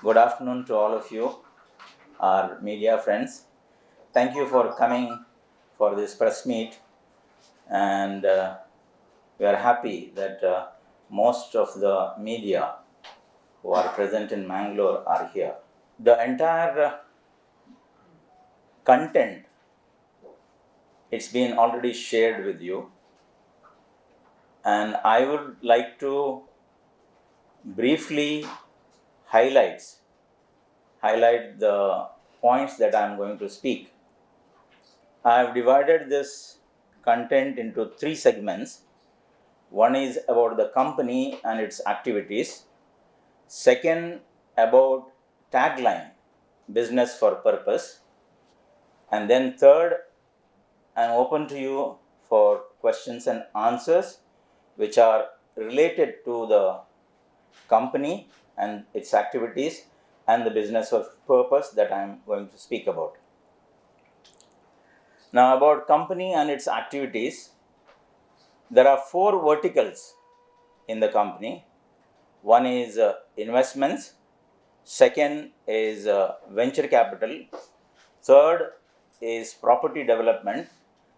Good afternoon to all of you, our media friends. Thank you for coming for this press meet, and we are happy that most of the media who are present in Mangalore are here. The entire content, it's been already shared with you, and I would like to briefly highlight the points that I am going to speak. I have divided this content into three segments. One is about the company and its activities. Second, about tagline, business for purpose. And then third, I'm open to you for questions and answers which are related to the company and its activities and the business of purpose that I'm going to speak about. Now, about company and its activities, there are four verticals in the company. One is investments, second is venture capital, third is property development,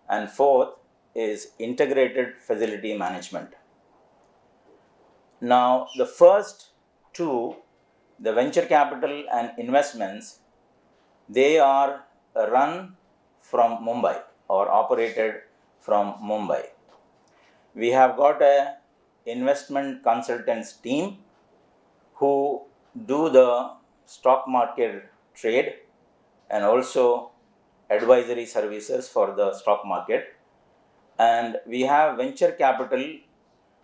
and fourth is integrated facility management. Now, the first two, the venture capital and investments, they are run from Mumbai or operated from Mumbai. We have got a investment consultants team who do the stock market trade and also advisory services for the stock market. And we have venture capital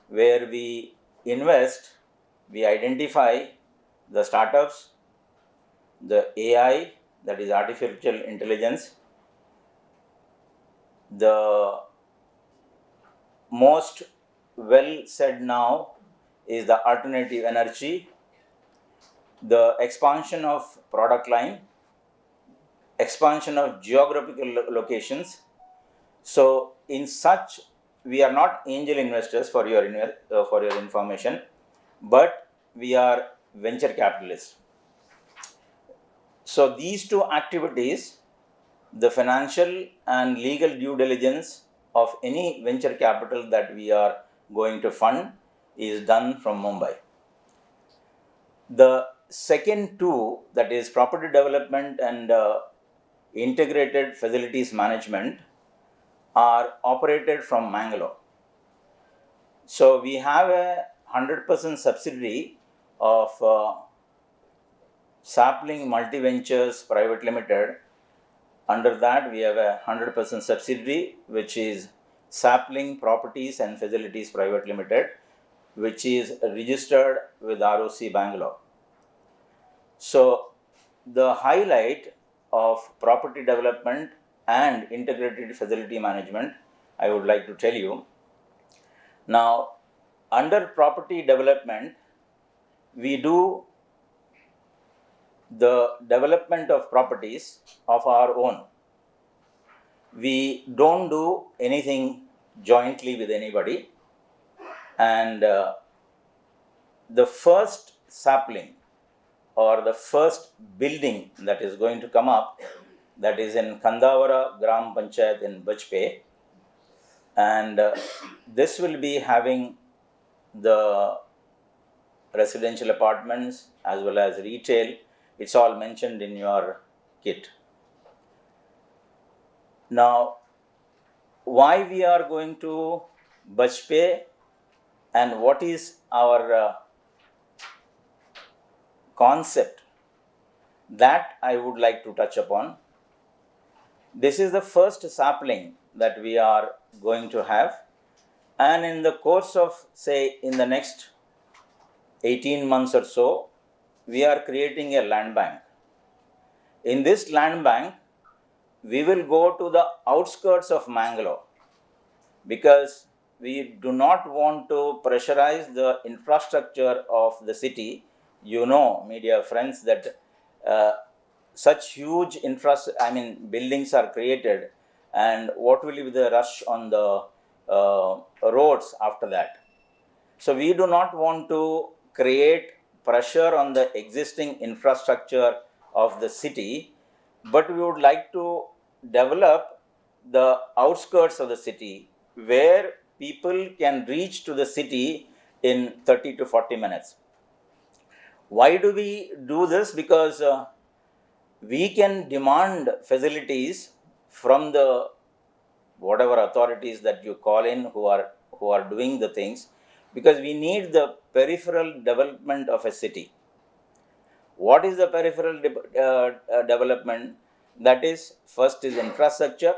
where we invest, we identify the startups, the AI, that is artificial intelligence, the most well said now is the alternative energy, the expansion of product line, expansion of geographical locations. So in such, we are not angel investors for your information, but we are venture capitalists. So these two activities, the financial and legal due diligence of any venture capital that we are going to fund is done from Mumbai. The second two, that is property development and integrated facilities management, are operated from Mangalore. So we have a 100% subsidiary of Sapling Multi-Ventures Private Limited. Under that, we have a 100% subsidiary, which is Sapling Properties and Facilities Private Limited, which is registered with ROC Bangalore. So the highlight of property development and integrated facility management, I would like to tell you. Now, under property development, we do the development of properties of our own. We don't do anything jointly with anybody. And the first sapling or the first building that is going to come up, that is in Kandavara Gram Panchayat in Bajpe. And this will be having the residential apartments as well as retail. It's all mentioned in your kit. Now, why we are going to Bajpe and what is our concept, that I would like to touch upon. This is the first sapling that we are going to have, and in the course of, say, in the next 18 months or so, we are creating a land bank. In this land bank, we will go to the outskirts of Mangalore because we do not want to pressurize the infrastructure of the city. You know, media friends, that such huge buildings are created, and what will be the rush on the roads after that. So we do not want to create pressure on the existing infrastructure of the city, but we would like to develop the outskirts of the city where people can reach to the city in 30 to 40 minutes. Why do we do this? Because we can demand facilities from the whatever authorities that you call in who are doing the things, because we need the peripheral development of a city. What is the peripheral development? That is, first is infrastructure,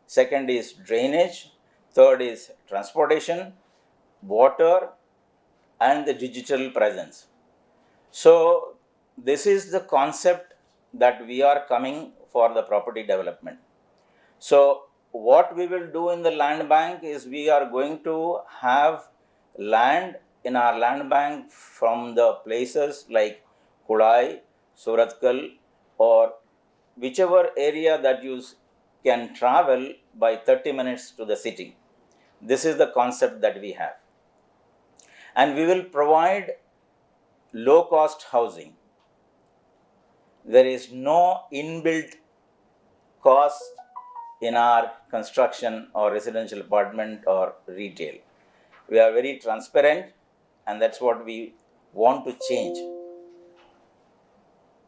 second is drainage, third is transportation, water, and the digital presence. So this is the concept that we are coming for the property development. So what we will do in the land bank is we are going to have land in our land bank from the places like Kudai, Suratkal, or whichever area that you can travel by 30 minutes to the city. This is the concept that we have. And we will provide low-cost housing. There is no inbuilt cost in our construction or residential apartment or retail. We are very transparent, and that's what we want to change.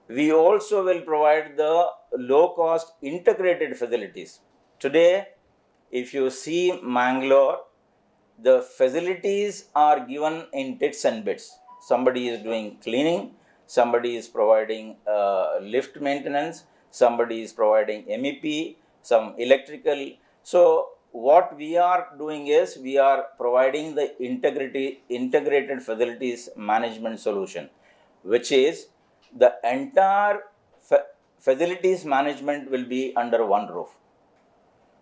We also will provide the low-cost integrated facilities. Today, if you see Mangalore, the facilities are given in bits and bits. Somebody is doing cleaning, somebody is providing lift maintenance, somebody is providing MEP, some electrical. So what we are doing is we are providing the integrated facilities management solution, which is the entire facilities management will be under one roof.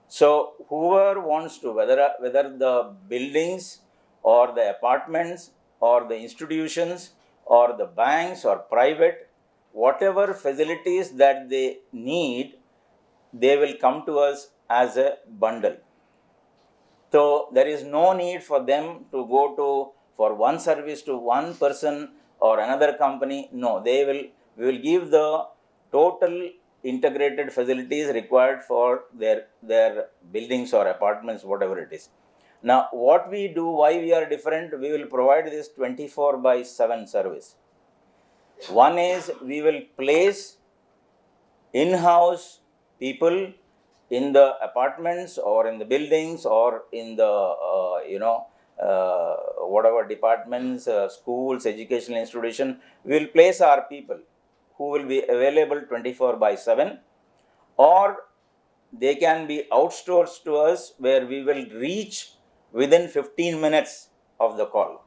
So whoever wants to, whether the buildings or the apartments or the institutions or the banks or private, whatever facilities that they need, they will come to us as a bundle. So there is no need for them to go for one service to one person or another company. No, we will give the total integrated facilities required for their buildings or apartments, whatever it is. Now, what we do, why we are different, we will provide this 24/7 service. One is we will place in-house people in the apartments or in the buildings or in the whatever departments, schools, educational institution. We will place our people who will be available 24/7, or they can be outsourced to us where we will reach within 15 minutes of the call.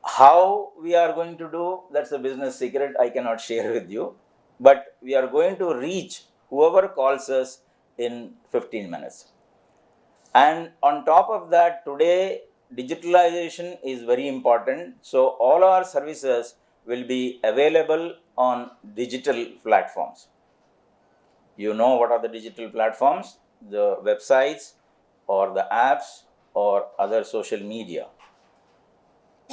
How we are going to do, that's a business secret I cannot share with you, but we are going to reach whoever calls us in 15 minutes. And on top of that, today digitalization is very important. So all our services will be available on digital platforms. You know what are the digital platforms? The websites or the apps or other social media.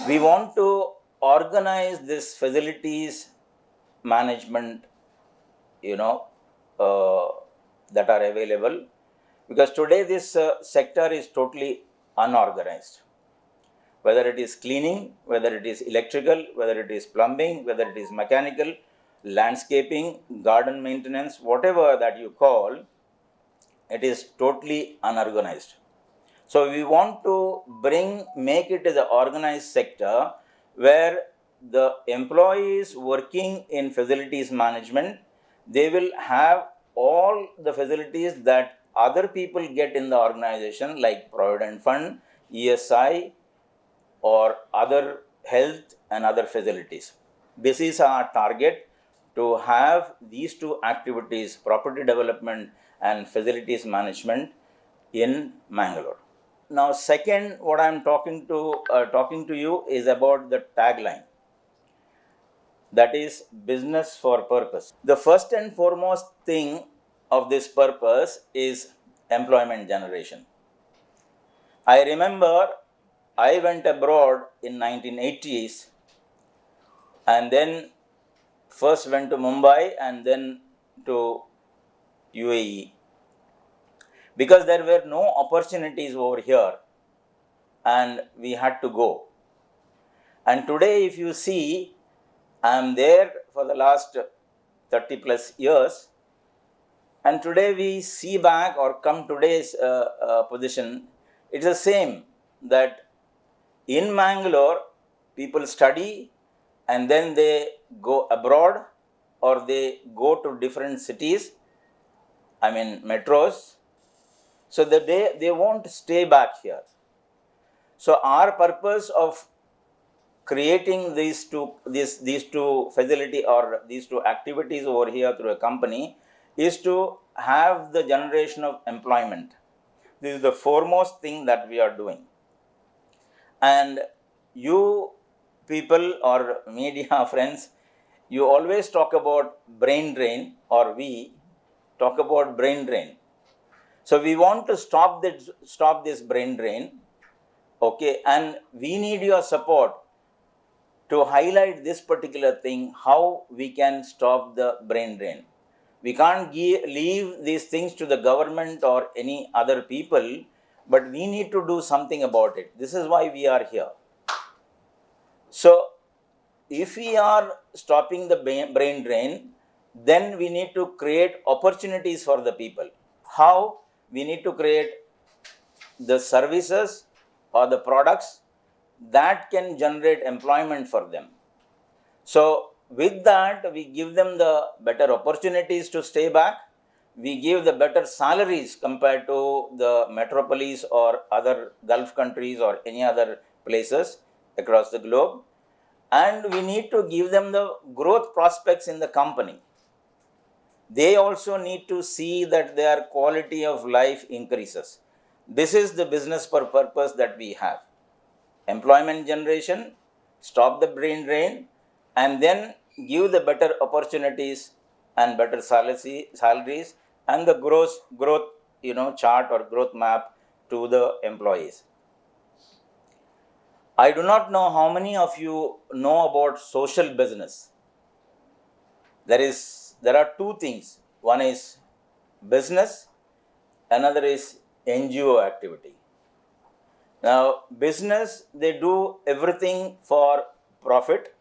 We want to organize this facilities management, that are available, because today this sector is totally unorganized. Whether it is cleaning, whether it is electrical, whether it is plumbing, whether it is mechanical, landscaping, garden maintenance, whatever that you call, it is totally unorganized. So we want to make it as an organized sector where the employees working in facilities management, they will have all the facilities that other people get in the organization, like Provident Fund, ESI, or other health and other facilities. This is our target, to have these two activities, property development and facilities management, in Mangalore. Now, second, what I am talking to you is about the tagline. That is business for purpose. The first and foremost thing of this purpose is employment generation. I remember I went abroad in 1980s and then first went to Mumbai and then to UAE because there were no opportunities over here and we had to go. And today, if you see, I am there for the last 30 plus years, and today we see back or come today's position, it's the same that in Mangalore, people study and then they go abroad or they go to different cities, I mean metros, so that they won't stay back here. So our purpose of creating these two facility or these two activities over here through a company is to have the generation of employment. This is the foremost thing that we are doing. And you people or media friends, you always talk about brain drain, or we talk about brain drain. So we want to stop this brain drain, okay, and we need your support to highlight this particular thing, how we can stop the brain drain. We can't leave these things to the government or any other people, but we need to do something about it. This is why we are here. So, if we are stopping the brain drain, then we need to create opportunities for the people. How? We need to create the services or the products that can generate employment for them. So, with that, we give them the better opportunities to stay back. We give the better salaries compared to the metropolis or other Gulf countries or any other places across the globe. And we need to give them the growth prospects in the company. They also need to see that their quality of life increases. This is the business purpose that we have. Employment generation, stop the brain drain, and then give the better opportunities and better salaries and the growth chart or growth map to the employees. I do not know how many of you know about social business. There are two things. One is business, another is NGO activity. Now, business, they do everything for profit.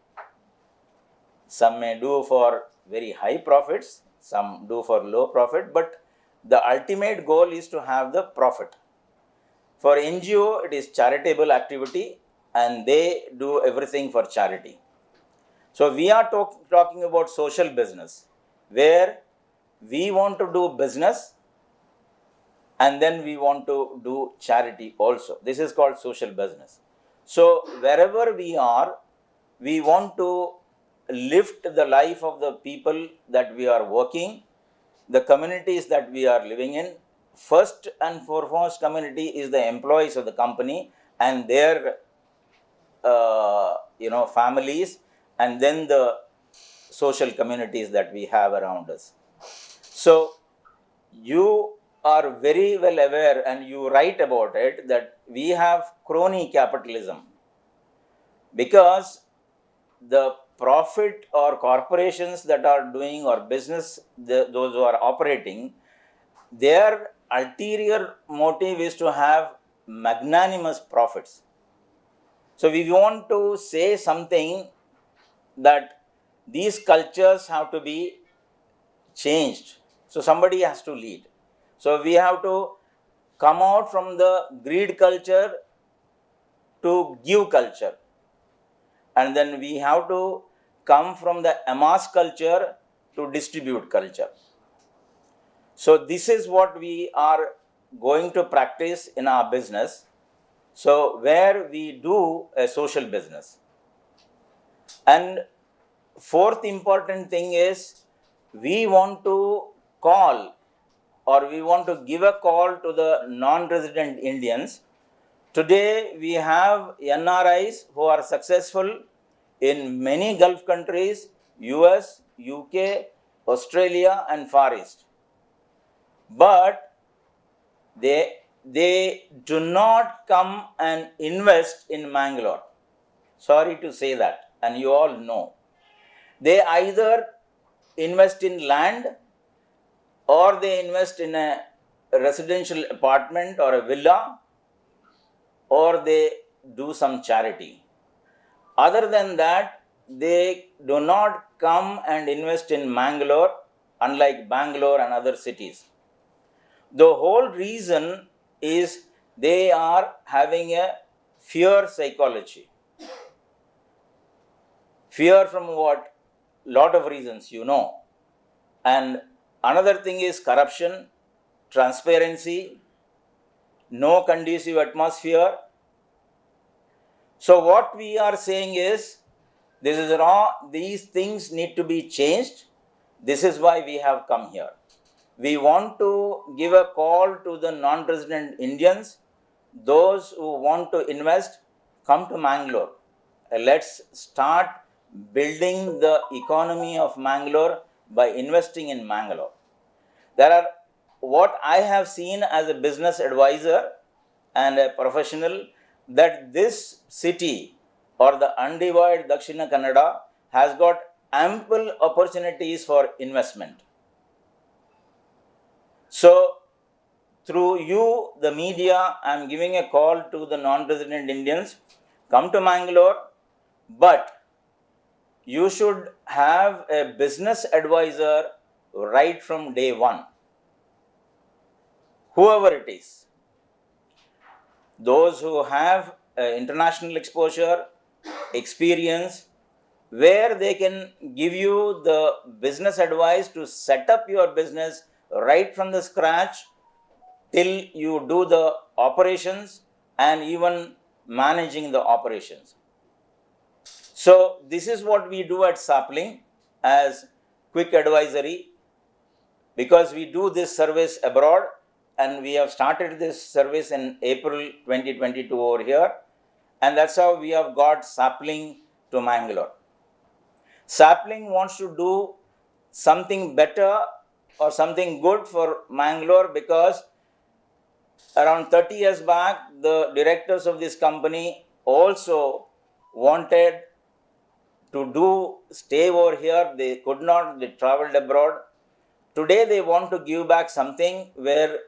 Some may do for very high profits, some do for low profit, but the ultimate goal is to have the profit. For NGO, it is charitable activity and they do everything for charity. So, we are talking about social business, where we want to do business and then we want to do charity also. This is called social business. So, wherever we are, we want to lift the life of the people that we are working, the communities that we are living in. First and foremost community is the employees of the company and their families, and then the social communities that we have around us. So, you are very well aware and you write about it that we have crony capitalism, because the profit or corporations that are doing or business, those who are operating, their ulterior motive is to have magnanimous profits. So we want to say something that these cultures have to be changed. So somebody has to lead. So we have to come out from the greed culture to give culture. And then we have to come from the amass culture to distribute culture. So this is what we are going to practice in our business. So where we do a social business. And fourth important thing is, we want to call or we want to give a call to the non-resident Indians. Today we have NRIs who are successful in many Gulf countries, US, UK, Australia and Far East. But they they do not come and invest in Mangalore. Sorry to say that, and you all know. They either invest in land or they invest in a residential apartment or a villa, or they do some charity. Other than that, they do not come and invest in Mangalore, unlike Bangalore and other cities. The whole reason is they are having a fear psychology. Fear from what? Lot of reasons, you know. And another thing is corruption, transparency, no conducive atmosphere. So what we are saying is, this is wrong, these things need to be changed. This is why we have come here. We want to give a call to the non-resident Indians, those who want to invest, come to Mangalore. Let's start building the economy of Mangalore by investing in Mangalore. There are, what I have seen as a business advisor and a professional, that this city or the undivided Dakshina Kannada has got ample opportunities for investment. So, through you, the media, I am giving a call to the non-resident Indians, come to Mangalore, but you should have a business advisor right from day one. Whoever it is. Those who have international exposure, experience, where they can give you the business advice to set up your business right from the scratch till you do the operations and even managing the operations. So this is what we do at Sapling as quick advisory, because we do this service abroad and we have started this service in April 2022 over here, and that's how we have got Sapling to Mangalore. Sapling wants to do something better or something good for Mangalore, because around 30 years back, the directors of this company also wanted to stay over here. They could not, they traveled abroad. Today they want to give back something where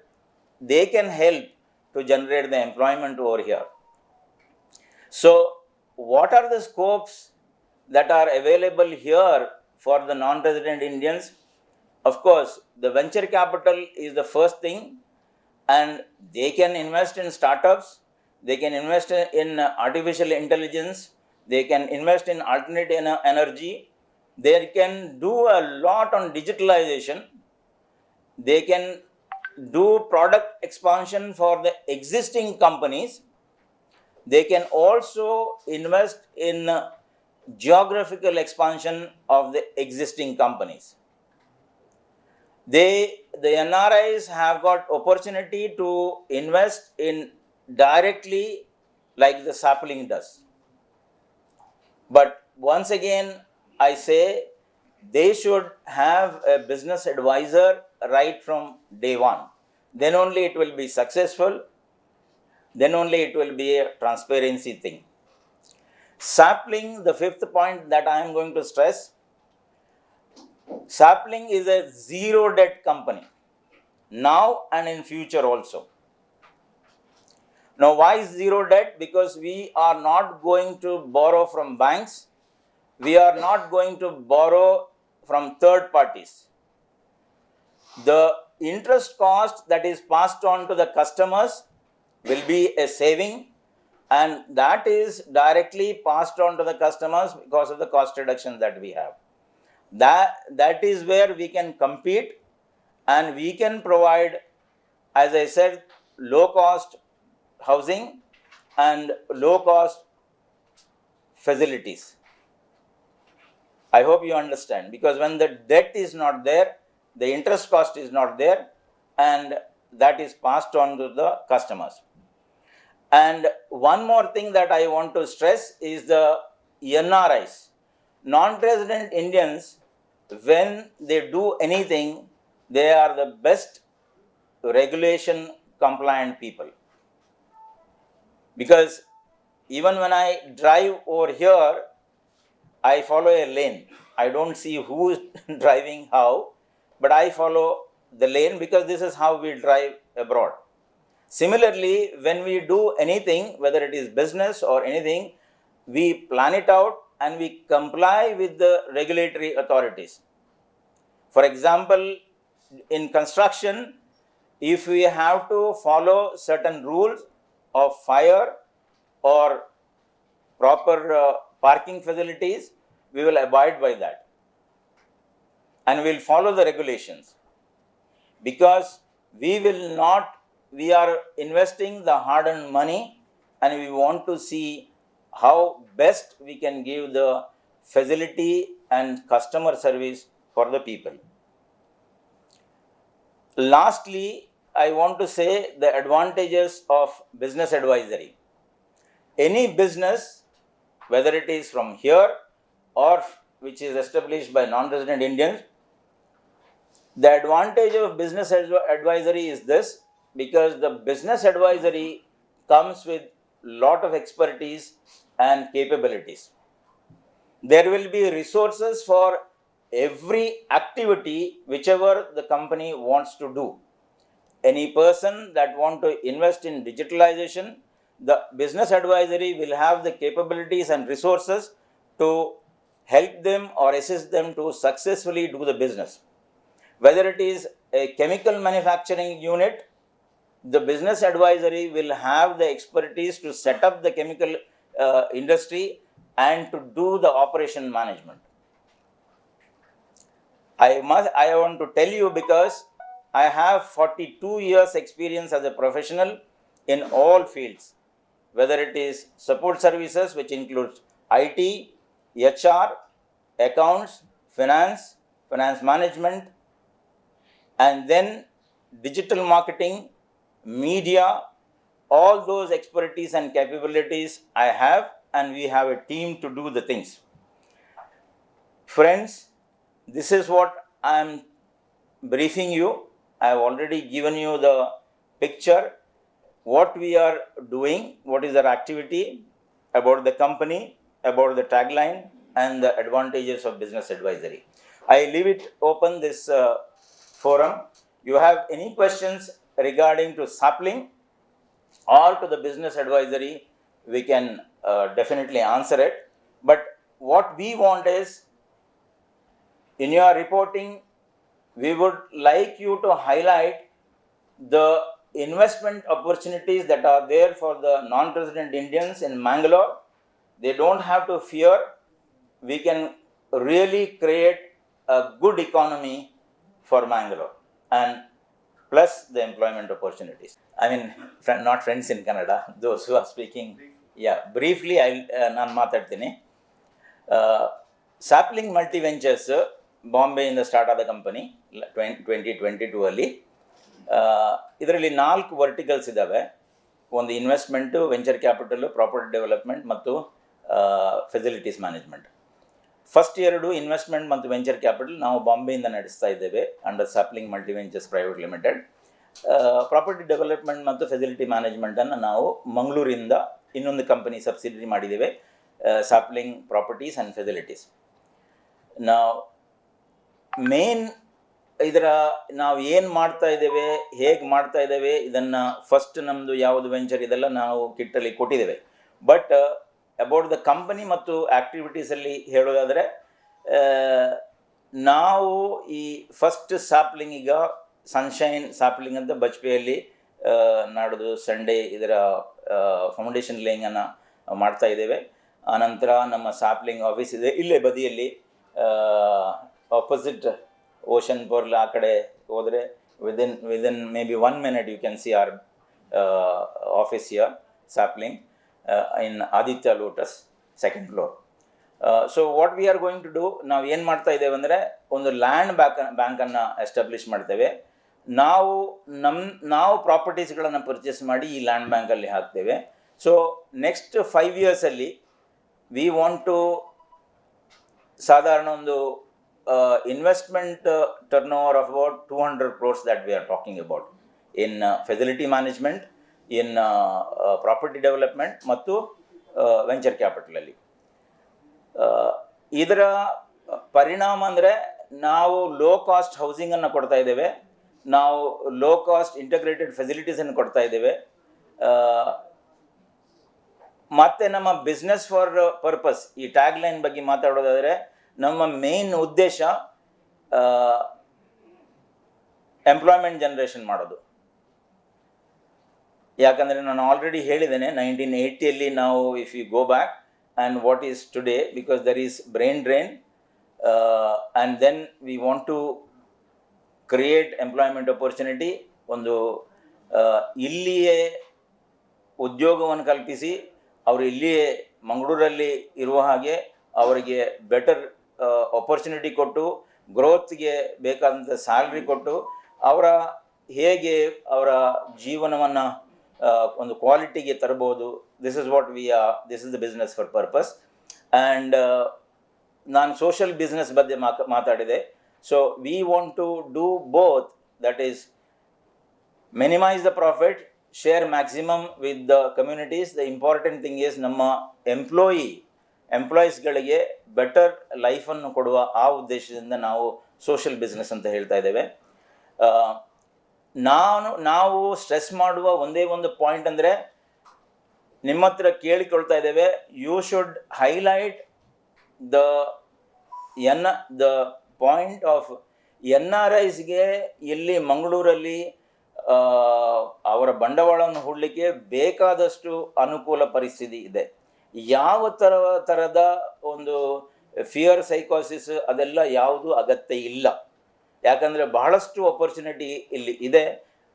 they can help to generate the employment over here. So what are the scopes that are available here for the non-resident Indians? Of course, the venture capital is the first thing, and they can invest in startups, they can invest in artificial intelligence, they can invest in alternate energy, they can do a lot on digitalization, they can do product expansion for the existing companies, they can also invest in geographical expansion of the existing companies. The NRIs have got opportunity to invest in directly like the Sapling does. But once again, I say they should have a business advisor right from day one. Then only it will be successful. Then only it will be a transparency thing. Sapling, the fifth point that I am going to stress, Sapling is a zero debt company, now and in future also. Now, why zero debt? Because we are not going to borrow from banks. We are not going to borrow from third parties. The interest cost that is passed on to the customers will be a saving, and that is directly passed on to the customers because of the cost reduction that we have. That is where we can compete, and we can provide, as I said, low cost housing and low cost facilities. I hope you understand, because when the debt is not there, the interest cost is not there, and that is passed on to the customers. And one more thing that I want to stress is the NRIs. Non-resident Indians, when they do anything, they are the best regulation compliant people. Because even when I drive over here, I follow a lane. I don't see who is driving how, but I follow the lane because this is how we drive abroad. Similarly, when we do anything, whether it is business or anything, we plan it out and we comply with the regulatory authorities. For example, in construction, if we have to follow certain rules of fire or proper parking facilities, we will abide by that and we will follow the regulations, because we are investing the hard-earned money and we want to see how best we can give the facility and customer service for the people. Lastly, I want to say the advantages of business advisory. Any business, whether it is from here or which is established by non-resident Indians, the advantage of business advisory is this, because the business advisory comes with lot of expertise and capabilities. There will be resources for every activity whichever the company wants to do. Any person that want to invest in digitalization, the business advisory will have the capabilities and resources to help them or assist them to successfully do the business. Whether it is a chemical manufacturing unit, the business advisory will have the expertise to set up the chemical industry and to do the operation management. I want to tell you, because I have 42 years experience as a professional in all fields, whether it is support services, which includes IT, HR, accounts, finance management, and then digital marketing, media, all those expertise and capabilities I have, and we have a team to do the things. Friends, this is what I am briefing you. I have already given you the picture, what we are doing, what is our activity, about the company, about the tagline, and the advantages of business advisory. I leave it open, this forum. You have any questions regarding to sapling or to the business advisory, we can definitely answer it. But what we want is, in your reporting, we would like you to highlight the investment opportunities that are there for the non-resident Indians in Mangalore. They don't have to fear. We can really create a good economy for Mangalore, and plus the employment opportunities. I mean, not friends in Canada, those who are speaking. Yeah, briefly, ನಾನು ಮಾತಾಡ್ತೀನಿ. Sapling Multi Ventures, ಬಾಂಬೆಯಿಂದ start ಆದ company 2022 ಅಲ್ಲಿ. ಇದರಲ್ಲಿ 4 verticals ಇದ್ದಾವೆ. ಒಂದು investment, venture capital, property development ಮತ್ತು facilities management. First 2 investment ಮತ್ತು ವೆಂಚರ್ ಕ್ಯಾಪಿಟಲ್ ನಾವು ಬಾಂಬೆಯಿಂದ ನಡೆಸ್ತಾ ಇದ್ದೇವೆ under sapling multi ventures private limited. Property development ಮತ್ತು ಫೆಸಿಲಿಟಿ ಮ್ಯಾನೇಜ್ಮೆಂಟನ್ನು ನಾವು ಮಂಗಳೂರಿಂದ ಇನ್ನೊಂದು ಕಂಪನಿ ಸಬ್ಸಿಡಿಯರಿ ಮಾಡಿದ್ದೇವೆ, ಸ್ಯಾಪ್ಲಿಂಗ್ ಪ್ರಾಪರ್ಟೀಸ್ ಆ್ಯಂಡ್ ಫೆಸಿಲಿಟೀಸ್. ನಾವು ಮೇನ್ ನಾವು ಏನು ಮಾಡ್ತಾ ಇದ್ದೇವೆ, ಹೇಗೆ ಮಾಡ್ತಾ ಇದ್ದೇವೆ, ಇದನ್ನು ಫಸ್ಟ್ ನಮ್ಮದು ಯಾವುದು ವೆಂಚರ್ ಇದೆಲ್ಲ ನಾವು ಕಿಟ್ಟಲ್ಲಿ ಕೊಟ್ಟಿದ್ದೇವೆ. ಬಟ್ ಅಬೌಟ್ ದ ಕಂಪನಿ ಮತ್ತು ಆ್ಯಕ್ಟಿವಿಟೀಸಲ್ಲಿ ಹೇಳೋದಾದರೆ, ನಾವು ಈ ಫಸ್ಟ್ ಸ್ಯಾಪ್ಲಿಂಗ್ ಈಗ ಸನ್ಶೈನ್ ಸ್ಯಾಪ್ಲಿಂಗ್ ಅಂತ ಬಜ್ಪೆಯಲ್ಲಿ ನಾಡೋದು ಸಂಡೇ ಇದರ ಫೌಂಡೇಶನ್ ಲೇಯಿಂಗನ್ನು ಮಾಡ್ತಾ ಇದ್ದೇವೆ. ಆನಂತರ ನಮ್ಮ ಸ್ಯಾಪ್ಲಿಂಗ್ ಆಫೀಸ್ ಇದೆ ಇಲ್ಲೇ ಬದಿಯಲ್ಲಿ, ಆಪೋಸಿಟ್ ಓಷನ್ ಪೋರ್ಲ್ ಆ ಕಡೆ ಹೋದರೆ within may be 1 minute you can see our office here Sapling in Aditya Lotus 2nd floor. So what we are going to do, ನಾವು ಏನು ಮಾಡ್ತಾ ಇದ್ದೇವೆ ಅಂದರೆ, ಒಂದು ಲ್ಯಾಂಡ್ ಬ್ಯಾಂಕನ್ನು ಎಸ್ಟಾಬ್ಲಿಷ್ ಮಾಡ್ತೇವೆ. ನಾವು ಪ್ರಾಪರ್ಟೀಸ್ಗಳನ್ನು ಪರ್ಚೇಸ್ ಮಾಡಿ ಈ ಲ್ಯಾಂಡ್ ಬ್ಯಾಂಕಲ್ಲಿ ಹಾಕ್ತೇವೆ. ಸೊ ನೆಕ್ಸ್ಟ್ 5 yearsಲ್ಲಿ ವಿ ವಾಂಟ್ ಟು ಸಾಧಾರಣ ಒಂದು investment turnover of about 200 crores that we are talking about. in facility management, in property development ಮತ್ತು ವೆಂಚರ್ ಕ್ಯಾಪಿಟಲಲ್ಲಿ. ಇದರ ಪರಿಣಾಮ ಅಂದರೆ ನಾವು ಲೋ ಕಾಸ್ಟ್ ಹೌಸಿಂಗನ್ನು ಕೊಡ್ತಾ ಇದ್ದೇವೆ, ನಾವು ಲೋ ಕಾಸ್ಟ್ ಇಂಟಗ್ರೇಟೆಡ್ ಫೆಸಿಲಿಟೀಸನ್ನು ಕೊಡ್ತಾ ಇದ್ದೇವೆ. ಮತ್ತು ನಮ್ಮ ಬಿಸ್ನೆಸ್ ಫಾರ್ ಪರ್ಪಸ್ ಈ ಟ್ಯಾಗ್ ಲೈನ್ ಬಗ್ಗೆ ಮಾತಾಡೋದಾದರೆ ನಮ್ಮ ಮೇನ್ ಉದ್ದೇಶ ಎಂಪ್ಲಾಯ್ಮೆಂಟ್ ಜನರೇಷನ್ ಮಾಡೋದು. ಯಾಕಂದರೆ ನಾನು ಆಲ್ರೆಡಿ ಹೇಳಿದ್ದೇನೆ 1980 ನಾವು if you go back and what is today, because there is brain drain and then we want to create employment opportunity. ಒಂದು ಇಲ್ಲಿಯೇ ಉದ್ಯೋಗವನ್ನು ಕಲ್ಪಿಸಿ ಅವರು ಇಲ್ಲಿಯೇ ಮಂಗಳೂರಲ್ಲಿ ಇರುವ ಹಾಗೆ ಅವರಿಗೆ ಬೆಟರ್ ಅಪರ್ಚುನಿಟಿ ಕೊಟ್ಟು, ಗ್ರೋತ್ಗೆ ಬೇಕಾದಂಥ ಸ್ಯಾಲ್ರಿ ಕೊಟ್ಟು, ಅವರ ಹೇಗೆ ಅವರ ಜೀವನವನ್ನು ಒಂದು ಕ್ವಾಲಿಟಿಗೆ ತರ್ಬೋದು. This is what this is the business for purpose. And ನಾನು ಸೋಷಿಯಲ್ ಬಿಸ್ನೆಸ್ ಬಗ್ಗೆ ಮಾತಾಡಿದೆ. So we want to do both, that is minimise the profit, share maximum with the communities. The important thing is ನಮ್ಮ ಎಂಪ್ಲಾಯೀಸ್ಗಳಿಗೆ better ಲೈಫನ್ನು ಕೊಡುವ ಆ ಉದ್ದೇಶದಿಂದ ನಾವು social business ಅಂತ ಹೇಳ್ತಾ ಇದ್ದೇವೆ. ನಾವು ಸ್ಟ್ರೆಸ್ ಮಾಡುವ ಒಂದೇ ಒಂದು ಪಾಯಿಂಟ್ ಅಂದರೆ ನಿಮ್ಮ ಹತ್ರ ಕೇಳಿಕೊಳ್ತಾ ಇದ್ದೇವೆ, you should highlight the point of NRIsಗೆ ಇಲ್ಲಿ ಮಂಗಳೂರಲ್ಲಿ ಅವರ ಬಂಡವಾಳವನ್ನು ಹೂಡಲಿಕ್ಕೆ ಬೇಕಾದಷ್ಟು ಅನುಕೂಲ ಪರಿಸ್ಥಿತಿ ಇದೆ. ಯಾವ ಥರದ ಒಂದು ಫಿಯರ್ ಸೈಕೋಸಿಸ್ ಅದೆಲ್ಲ ಯಾವುದು ಅಗತ್ಯ ಇಲ್ಲ. ಯಾಕಂದರೆ ಬಹಳಷ್ಟು ಅಪರ್ಚುನಿಟಿ ಇಲ್ಲಿ ಇದೆ.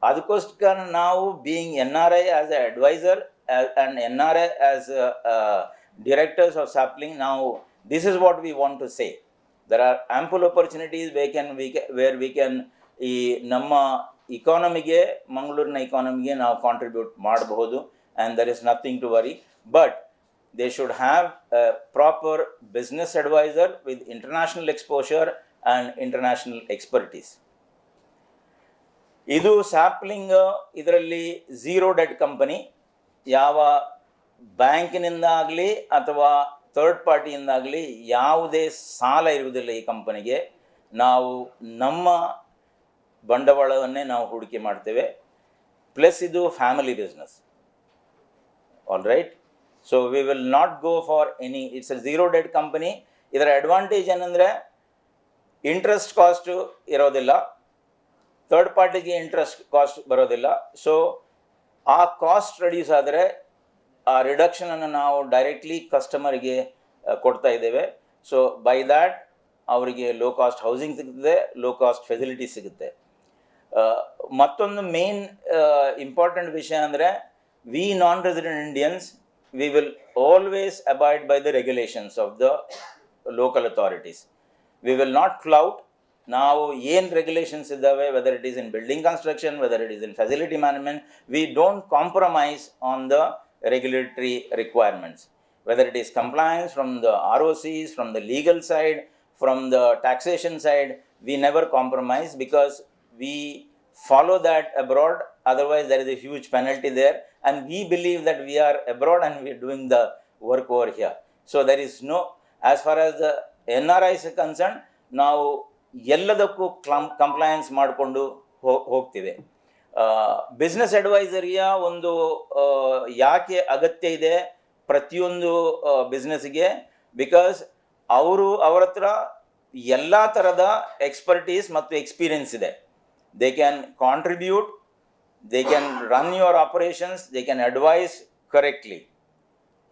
ಅದಕ್ಕೋಸ್ಕರ ನಾವು being NRI as a advisor and NRI as directors of Sapling, now this is what we want to say. There are ample opportunities where we can ಈ ನಮ್ಮ ಇಕಾನಮಿಗೆ, ಮಂಗಳೂರಿನ ಇಕಾನಮಿಗೆ ನಾವು ಕಾಂಟ್ರಿಬ್ಯೂಟ್ ಮಾಡಬಹುದು. And there is nothing to worry, but they should have a proper business advisor with international exposure and international expertise. ಇದು Sapling ಇದರಲ್ಲಿ zero debt company. ಯಾವ ಬ್ಯಾಂಕಿನಿಂದ ಆಗಲಿ ಅಥವಾ ಥರ್ಡ್ ಪಾರ್ಟಿಯಿಂದಾಗಲಿ ಯಾವುದೇ ಸಾಲ ಇರುವುದಿಲ್ಲ ಈ ಕಂಪನಿಗೆ. ನಾವು ನಮ್ಮ ಬಂಡವಾಳವನ್ನೇ ನಾವು ಹೂಡಿಕೆ ಮಾಡ್ತೇವೆ. ಪ್ಲಸ್ ಇದು family business. All right, so we will not go for any, it's a zero debt company. ಇದರ ಅಡ್ವಾಂಟೇಜ್ ಏನಂದರೆ ಇಂಟ್ರೆಸ್ಟ್ ಕಾಸ್ಟು ಇರೋದಿಲ್ಲ, ಥರ್ಡ್ ಪಾರ್ಟಿಗೆ ಇಂಟ್ರೆಸ್ಟ್ ಕಾಸ್ಟ್ ಬರೋದಿಲ್ಲ. ಸೊ ಆ ಕಾಸ್ಟ್ ರೆಡ್ಯೂಸ್ ಆದರೆ ಆ ರಿಡಕ್ಷನನ್ನು ನಾವು ಡೈರೆಕ್ಟ್ಲಿ ಕಸ್ಟಮರಿಗೆ ಕೊಡ್ತಾ ಇದ್ದೇವೆ. ಸೊ ಬೈ ದ್ಯಾಟ್ ಅವರಿಗೆ ಲೋ ಕಾಸ್ಟ್ ಹೌಸಿಂಗ್ ಸಿಗುತ್ತದೆ, ಲೋ ಕಾಸ್ಟ್ ಫೆಸಿಲಿಟಿ ಸಿಗುತ್ತೆ. ಮತ್ತೊಂದು ಮೇನ್ ಇಂಪಾರ್ಟೆಂಟ್ ವಿಷಯ ಅಂದರೆ we non resident Indians, we will always abide by the regulations of the local authorities. We will not flout. ನಾವು ಏನು ರೆಗ್ಯುಲೇಷನ್ಸ್ ಇದ್ದಾವೆ, whether it is in building construction, whether it is in facility management, we don't compromise on the regulatory requirements, whether it is compliance from the ROCs, from the legal side, from the taxation side. We never compromise because we follow that abroad. Otherwise there is a huge penalty there, and we believe that we are abroad and we are doing the work over here. So there is no, as far as the NRIs are concerned, ನಾವು ಎಲ್ಲದಕ್ಕೂ compliance ಮಾಡಿಕೊಂಡು ಹೋಗ್ತಿವೆ. Business ಅಡ್ವೈಸರಿಯ ಒಂದು ಯಾಕೆ ಅಗತ್ಯ ಇದೆ ಪ್ರತಿಯೊಂದು ಬಿಸ್ನೆಸ್ಗೆ? Because ಅವರ ಹತ್ರ ಎಲ್ಲ ಥರದ ಎಕ್ಸ್ಪರ್ಟೀಸ್ ಮತ್ತು ಎಕ್ಸ್ಪೀರಿಯನ್ಸ್ ಇದೆ. They can contribute, they can run your operations, they can advise correctly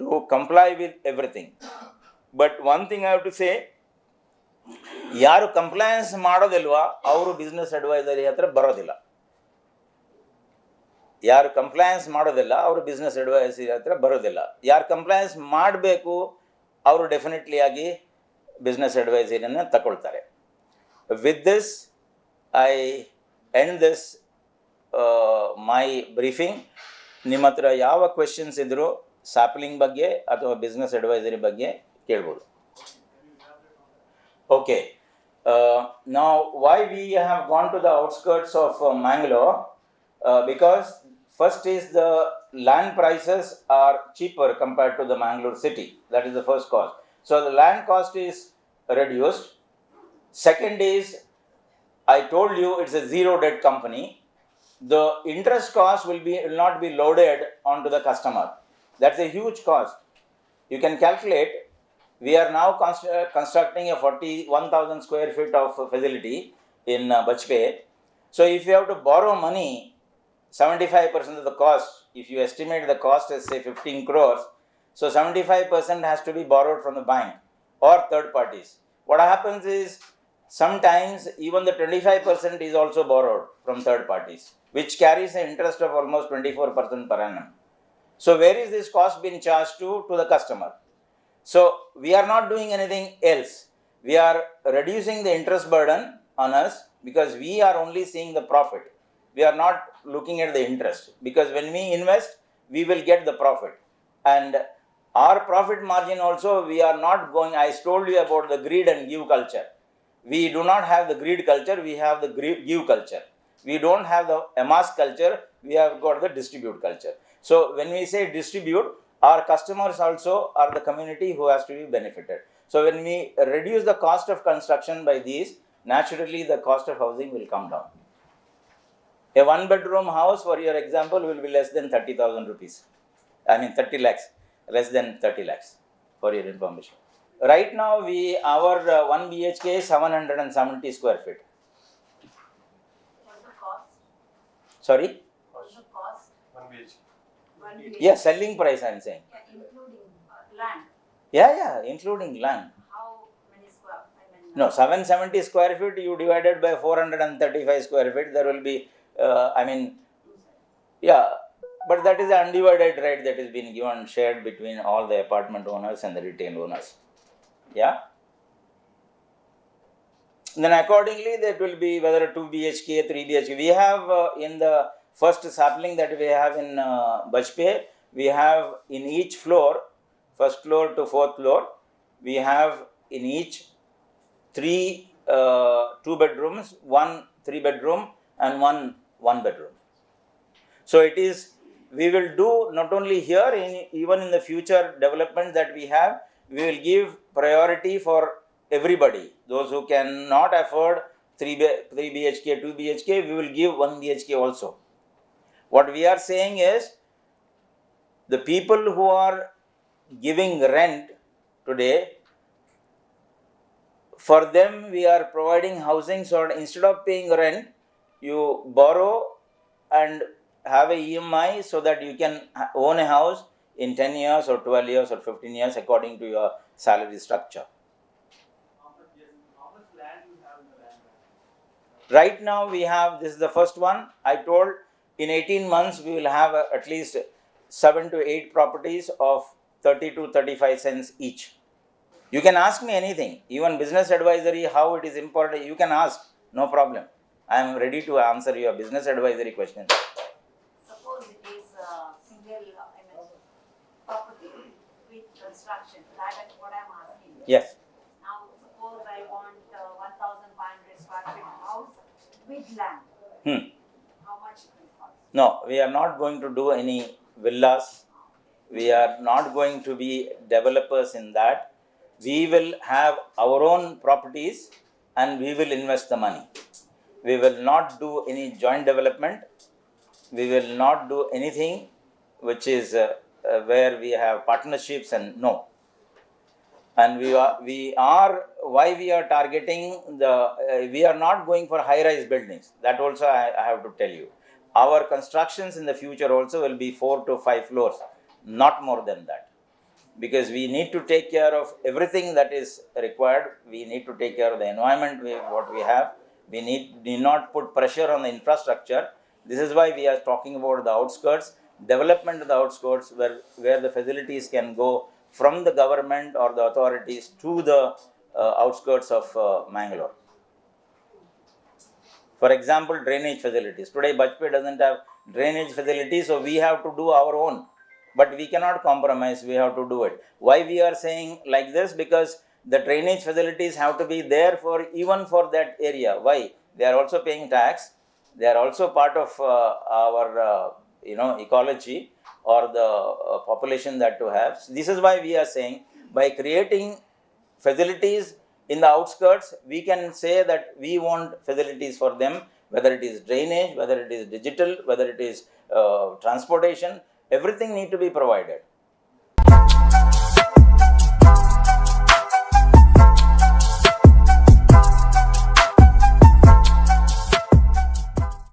to comply with everything. But one thing I have to say, ಯಾರು ಕಂಪ್ಲೈನ್ಸ್ ಮಾಡೋದಿಲ್ವಾ ಅವರು ಬಿಸ್ನೆಸ್ ಅಡ್ವೈಸರಿ ಹತ್ರ ಬರೋದಿಲ್ಲ. ಯಾರು ಕಂಪ್ಲೈನ್ಸ್ ಮಾಡೋದಿಲ್ಲ ಅವರು ಬಿಸ್ನೆಸ್ ಅಡ್ವೈಸರಿ ಹತ್ರ ಬರೋದಿಲ್ಲ. ಯಾರು ಕಂಪ್ಲೈನ್ಸ್ ಮಾಡಬೇಕು ಅವರು ಡೆಫಿನೆಟ್ಲಿ ಆಗಿ ಬಿಸ್ನೆಸ್ ಅಡ್ವೈಸರಿಯನ್ನು ತಗೊಳ್ತಾರೆ. With this I end this my briefing. ನಿಮ್ಮ ಹತ್ರ ಯಾವ ಕ್ವೆಶನ್ಸ್ ಇದ್ದರೂ ಸ್ಯಾಪ್ಲಿಂಗ್ ಬಗ್ಗೆ ಅಥವಾ ಬಿಸ್ನೆಸ್ ಅಡ್ವೈಸರಿ ಬಗ್ಗೆ ಕೇಳ್ಬೋದು. Okay, now why we have gone to the outskirts of Mangalore? because first is the land prices are cheaper compared to the Mangalore city. That is the first cost. So the land cost is reduced. Second is, I told you it's a zero debt company. The interest cost will not be loaded onto the customer. That's a huge cost. You can calculate. We are now constructing a 41,000 square feet of facility in Bajpe. So if you have to borrow money, 75% of the cost, if you estimate the cost as say 15 crores, so 75% has to be borrowed from the bank or third parties. What happens is, sometimes even the 25% is also borrowed from third parties, which carries an interest of almost 24% per annum. So where is this cost being charged to the customer? So we are not doing anything else. We are reducing the interest burden on us because we are only seeing the profit. We are not looking at the interest, because when we invest, we will get the profit. And our profit margin also, we are not going, I told you about the greed and give culture. We do not have the greed culture, we have the give culture. We don't have the amass culture, we have got the distribute culture. So when we say distribute, our customers also are the community who has to be benefited. So when we reduce the cost of construction by these, naturally the cost of housing will come down. A one bedroom house, for your example, will be less than 30,000 rupees. 30 lakhs, less than 30 lakhs, for your information. Right now, our 1 BHK is 770 square feet. What's the cost? Sorry? What's the cost? 1 BHK. 1 BHK. Yeah, selling price I am saying. Yeah, including land. Yeah, including land. How many square? No, 770 square feet, you divided by 435 square feet, there will be, yeah, but that is the undivided right that is being given, shared between all the apartment owners and the retail owners. Yeah. Then accordingly, that will be whether 2 BHK, 3 BHK. We have in the first sapling that we have in Bajpe, we have in each floor, first floor to fourth floor, we have in each 3 2 bedrooms, 1 3 bedroom and 1 bedroom. So it is, we will do not only here, even in the future development that we have, we will give priority for everybody. Those who cannot afford 3 BHK, 2 BHK, we will give 1 BHK also. What we are saying is, the people who are giving rent today, for them we are providing housing. So instead of paying rent, you borrow and have a EMI so that you can own a house in 10 years or 12 years or 15 years according to your salary structure. How much land you have in the land bank? Right now we have, this is the first one. I told in 18 months we will have at least 7 to 8 properties of 30 to 35 cents each. You can ask me anything, even business advisory, how it is important, you can ask, no problem. I am ready to answer your business advisory questions. Suppose it is a single property with construction. That is what I am asking. Yes. Now suppose I want 1,500 square feet house with land. How much it will cost? No, we are not going to do any villas. We are not going to be developers in that. We will have our own properties and we will invest the money. We will not do any joint development. We will not do anything which is where we have partnerships and no. And we are why we are targeting we are not going for high-rise buildings. That also I have to tell you. Our constructions in the future also will be 4 to 5 floors, not more than that. Because we need to take care of everything that is required. We need to take care of the environment, what we have. We need not put pressure on the infrastructure. This is why we are talking about the outskirts, development of the outskirts, where the facilities can go from the government or the authorities to the outskirts of Mangalore. For example, drainage facilities. Today, Bajpe doesn't have drainage facilities, so we have to do our own. But we cannot compromise, we have to do it. Why we are saying like this? Because the drainage facilities have to be there even for that area. Why? They are also paying tax. They are also part of our ecology or the population that to have. This is why we are saying, by creating facilities in the outskirts, we can say that we want facilities for them, whether it is drainage, whether it is digital, whether it is transportation, everything need to be provided.